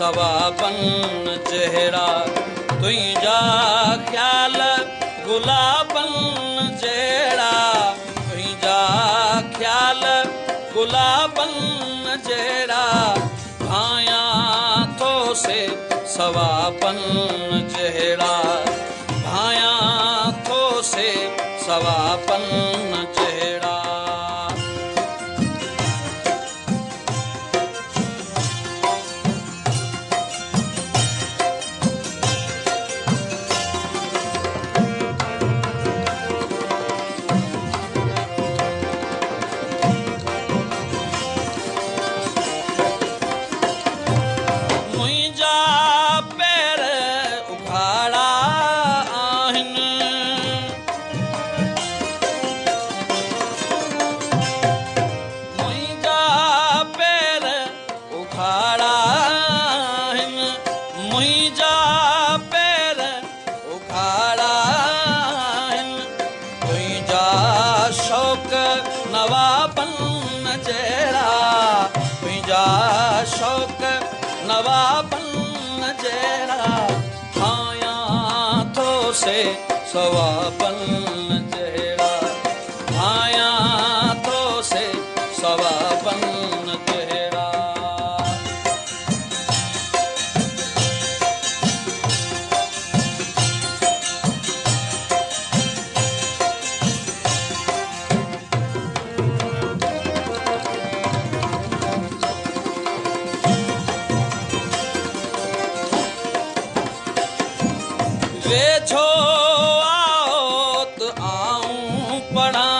सवापन चेहरा तुझा ख्याल गुलाबन जहिड़ा तुझा ख्याल गुलाबन जहिड़ा भायां थो से सवापन जहिड़ा भायां थो से सवापन जहिड़ा शौक नवाबन जहिड़ा भायां थो से सवाबन जहिड़ा भायां थो से सवाबन जहिड़ा वेझो आओ त आऊं पढ़ां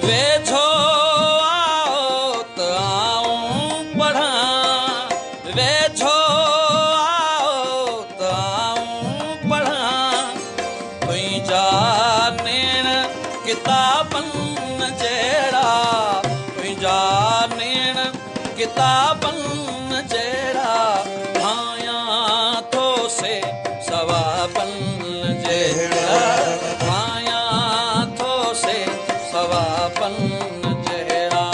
वेझो आओ त आऊं पढ़ां वेझो आओ त आऊं पढ़ां तुझा नेण किताबन जहिड़ा तुझा नेण किताबन जहिड़ा भायां थो से सवाबन जहिड़ा भायां थो से सवाबन जहिड़ा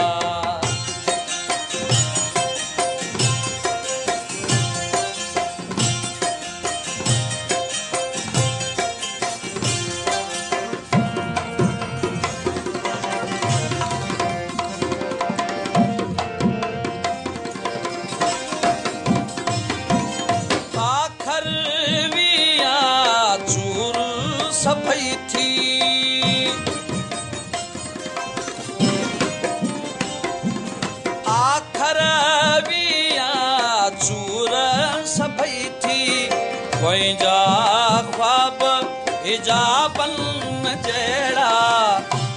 सफई थी आखर विया चूर सफई थी पंहिंजा ख्वाब हिजाबन जहिड़ा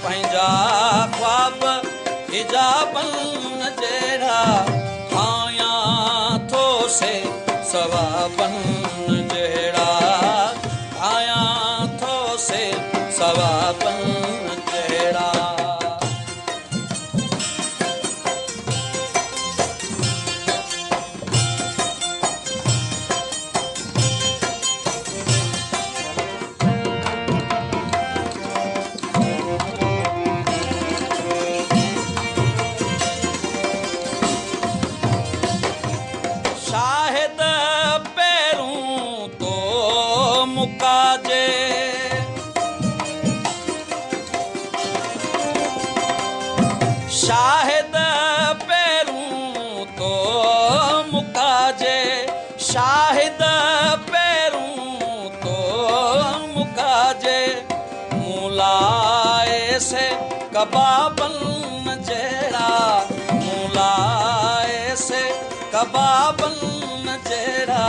पंहिंजा ख्वाब हिजाबन जहिड़ा भायां थो से सवाबन जहिड़ा भायां थो से सवाबन जहिड़ा शाहिद पैरूं तो मुकाजे शाहिद पैरूं तो मुकाजे शाहिद पैरूं तो मुकाजे मूलाए से कबाबन जहिड़ा मूलाए से कबाबन जहिड़ा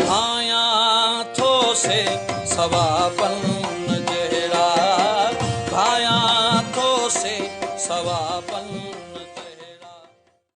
भायां थो से सवाबन जहिड़ा भायां थो से सवाबन